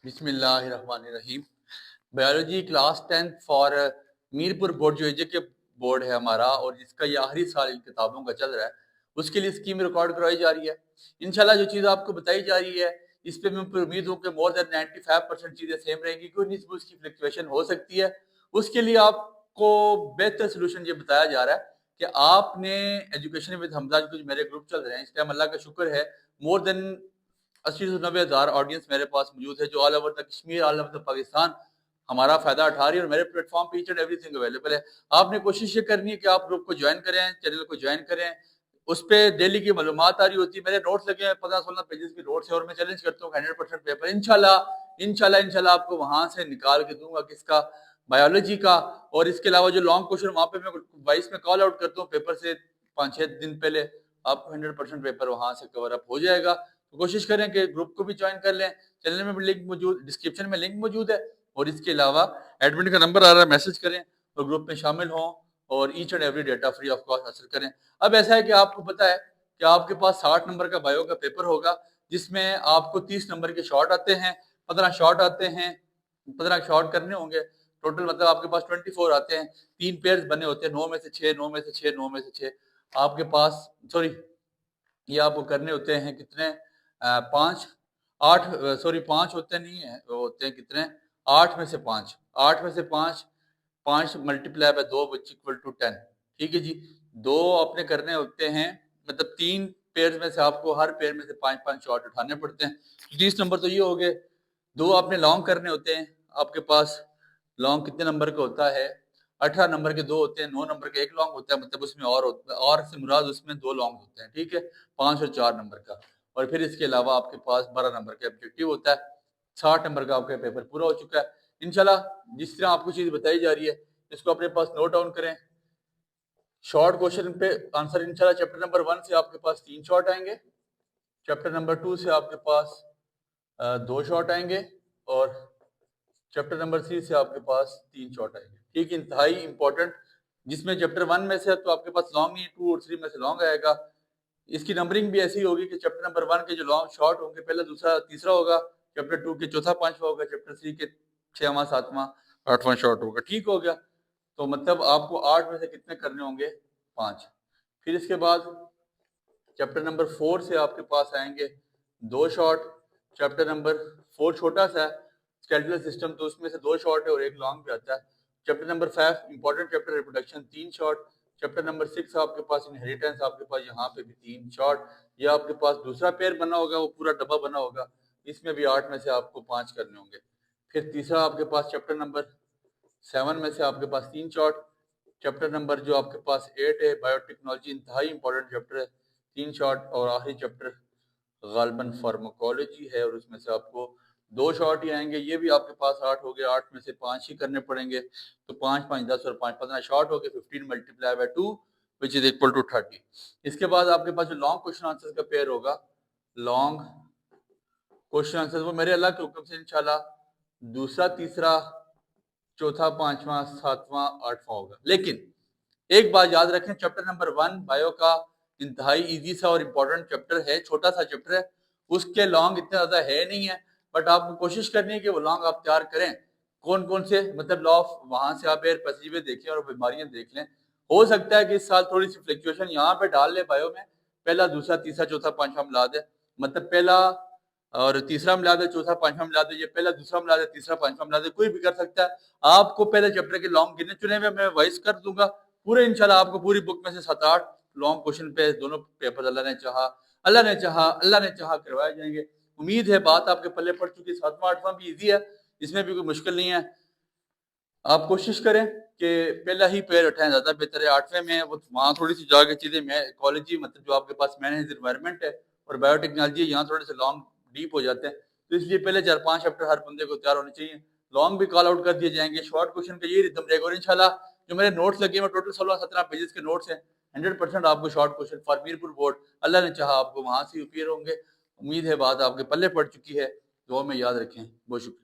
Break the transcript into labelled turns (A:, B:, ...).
A: بسم اللہ الرحمن الرحیم۔ Biology class 10 for Mirpur board جو ایجے کے بورڈ ہے ہمارا، اور جس کا یہ آخری سال ان کتابوں کا چل رہا ہے، اس کے لیے اسکیم ریکارڈ کرائی جا رہی ہے۔ انشاءاللہ جو چیز آپ کو بتائی جا رہی ہے اس پہ میں امید ہوں کہ مور دین 95% چیزیں سیم رہیں گی، کوئی نسبت اس کی فلیکچویشن ہو سکتی ہے۔ اس کے لیے آپ کو بہتر سلوشن یہ بتایا جا رہا ہے کہ آپ نے ایجوکیشن ود حمزہ جو میرے گروپ چل رہے ہیں اس ٹائم، اللہ کا شکر ہے مور دین 80 سے 90 ہزار آڈینس میرے پاس موجود ہے جو all over the Kashmir, all over the Pakistan ہمارا فائدہ اٹھا رہی ہے، اور میرے پلیٹ فارم پہ each and every thing available ہے۔ آپ نے کوشش یہ کرنی ہے کہ آپ گروپ کو جوائن کریں، چینل کو جوائن کریں، اس پہ ڈیلی کی معلومات آ رہی ہوتی ہے۔ میرے نوٹس لگے ہیں 15-16 پیجز کے نوٹس ہیں، اور میں چیلنج کرتا ہوں کہ 100% پیپر انشاءاللہ آپ کو وہاں سے نکال کے دوں گا، کس کا؟ بایولوجی کا۔ اور اس کے علاوہ جو لانگ کوشچن وہاں پہ میں وائس میں کال آؤٹ کرتا ہوں پیپر سے 5-6 دن پہلے، آپ کو 100% پیپر وہاں سے کور اپ ہو جائے گا۔ تو کوشش کریں کہ گروپ کو بھی جوائن کر لیں، چینل میں بھی لنک موجود، ڈسکرپشن میں لنک موجود ہے، اور اس کے علاوہ ایڈمن کا نمبر آ رہا ہے، میسج کریں اور گروپ میں شامل ہوں اور each and every data free of cost حاصل کریں۔ اب ایسا ہے کہ آپ کو پتہ ہے کہ آپ کے پاس 60 نمبر کا بایو کا پیپر ہوگا، جس میں آپ کو 30 نمبر کے شارٹ آتے ہیں، 15 شارٹ آتے ہیں، 15 شارٹ کرنے ہوں گے ٹوٹل، مطلب آپ کے پاس 24 آتے ہیں۔ 3 پیئرز بنے ہوتے ہیں، 9 میں سے 6، 9 میں سے 6، 9 میں سے 6 آپ کے پاس، سوری یہ آپ کو کرنے ہوتے ہیں کتنے؟ 5 ہوتے نہیں ہیں، وہ ہوتے ہیں کتنے؟ 8 میں سے 5، 8 میں سے 5، 5 multiply by 2 which equal to 10۔ ٹھیک ہے جی، 2 آپ نے کرنے ہوتے ہیں، مطلب 3 پیئر میں سے آپ کو ہر پیئر میں سے 5-5 شارٹ اٹھانے پڑتے ہیں۔ 30 نمبر تو یہ ہو گئے۔ 2 آپ نے لانگ کرنے ہوتے ہیں، آپ کے پاس لانگ کتنے نمبر کا ہوتا ہے؟ 18 نمبر کے 2 ہوتے ہیں، 9 نمبر کا 1 لانگ ہوتا ہے، مطلب اس میں اور سے مراد اس میں 2 لانگ ہوتے ہیں، ٹھیک ہے، 5 اور 4 نمبر کا۔ اور پھر اس کے علاوہ آپ کے پاس 12 نمبر کا آبجیکٹیو ہوتا ہے۔ 60 نمبر کا آپ کا پیپر پورا ہو چکا ہے۔ انشاءاللہ جس طرح آپ کو چیز بتائی جا رہی ہے اس کو اپنے پاس نوٹ ڈاؤن کریں۔ شارٹ کوشچن پہ آنسر انشاءاللہ چیپٹر نمبر 1 سے آپ کے پاس 3 شارٹ آئیں گے، چیپٹر نمبر 2 سے آپ کے پاس 2 شارٹ آئیں گے، اور چیپٹر نمبر 3 سے آپ کے پاس 3 شارٹ آئیں گے۔ ٹھیک، انتہائی امپورٹنٹ، جس میں چیپٹر 1 میں سے تو آپ کے پاس لانگ نہیں، 2 اور 3 میں سے لانگ آئے گا۔ اس کی نمبرنگ بھی ایسی ہوگی کہ چیپٹر نمبر 1 کے جو لانگ شارٹ ہوں گے پہلا، دوسرا، تیسرا ہوگا، چیپٹر 2 کے چوتھا، پانچواں ہوگا، چیپٹر 3 کے 6واں، 7واں، 8واں شارٹ ہوگا۔ ٹھیک ہو گیا؟ تو مطلب آپ کو 8 میں سے کتنے کرنے ہوں گے؟ 5۔ پھر اس کے بعد چیپٹر نمبر 4 سے آپ کے پاس آئیں گے 2 شارٹ۔ چیپٹر نمبر 4 چھوٹا سا ہے، اسکیلیٹل سسٹم، تو اس میں سے 2 شارٹ ہے اور 1 لانگ بھی آتا ہے۔ Chapter number 5 important chapter reproduction, 3 short. Chapter number 6 آپ کے پاس انہیریٹنس، آپ کے پاس یہاں پہ بھی 3 شارٹ۔ یہ آپ کے پاس دوسرا پیر بنا ہوگا، وہ پورا ڈبہ بنا ہوگا، اس میں بھی 8 میں سے آپ کو 5 کرنے ہوں گے۔ پھر تیسرا آپ کے پاس چیپٹر نمبر 7 میں سے آپ کے پاس 3 شارٹ۔ چیپٹر نمبر جو آپ کے پاس 8 ہے، بایو ٹیکنالوجی، انتہائی امپورٹنٹ چیپٹر ہے، 3 شارٹ۔ اور آخری چیپٹر غالباً فارماکولوجی ہے، اور اس میں سے آپ کو 2 شارٹ ہی آئیں گے۔ یہ بھی آپ کے پاس 8 ہو گئے، 8 میں سے 5 ہی کرنے پڑیں گے، تو 5 5 10 اور 5 15 شارٹ ہو گئے، 15 multiply by 2 which is equal to 30۔ اس کے بعد آپ کے پاس جو لانگ کوشچن آنسر کا پیئر ہوگا، لانگ کوشچن آنسر، وہ میرے اللہ کے حکم سے انشاءاللہ دوسرا، تیسرا، چوتھا، پانچواں، 7واں، 8واں ہوگا۔ لیکن ایک بات یاد رکھیں، چیپٹر نمبر 1 بایو کا انتہائی ایزی سا اور امپورٹنٹ چیپٹر ہے، چھوٹا سا چیپٹر ہے، اس کے لانگ اتنے زیادہ ہے نہیں ہے، بٹ آپ کو کوشش کرنی ہے کہ وہ لانگ آپ تیار کریں۔ کون سے، مطلب لا آف، وہاں سے آپ ایئر پیسیوے دیکھیں اور بیماریاں دیکھ لیں۔ ہو سکتا ہے کہ اس سال تھوڑی سی فلیکچویشن یہاں پہ ڈال لے بایو میں، پہلا، دوسرا، تیسرا، چوتھا، پانچواں ملا دے، مطلب پہلا اور تیسرا ملا دے، چوتھا پانچواں ملا دے، یہ پہلا دوسرا ملا دے، تیسرا پانچواں ملا دے، کوئی بھی کر سکتا ہے۔ آپ کو پہلے چیپٹر کے لانگ گنے چنے ہوئے میں وائس کر دوں گا پورے، انشاءاللہ آپ کو پوری بک میں سے 7-8 لانگ کوشچن پہ دونوں پیپر اللہ نے چاہا کروائے جائیں گے۔ امید ہے بات آپ کے پلے پڑ چکی۔ 7واں 8واں بھی ایزی ہے، اس میں بھی کوئی مشکل نہیں ہے۔ آپ کوشش کریں کہ پہلا ہی پیر اٹھائیں، زیادہ بہتر ہے۔ 8ویں میں وہاں تھوڑی سی جا کے چیزیں، میں ایکالوجی، مطلب جو آپ کے پاس مینیج انوائرمنٹ ہے، اور بایو ٹیکنالوجی، یہاں تھوڑے سے لانگ ڈیپ ہو جاتے ہیں، تو اس لیے پہلے 4-5 چیپٹر ہر بندے کو تیار ہونے چاہیے۔ لانگ بھی کال آؤٹ کر دیے جائیں گے، شارٹ کوشچن کا یہی ریدم رہے گا۔ اور انشاءاللہ جو میرے نوٹس لگے ہیں، ٹوٹل 16-17 پیجز کے نوٹس ہیں، 100% آپ کو short question for Mirpur board, اللہ نے چاہا آپ کو وہاں سے اپیئر ہوں گے۔ امید ہے بات آپ کے پلے پڑ چکی ہے، دعا میں یاد رکھیں۔ بہت شکریہ۔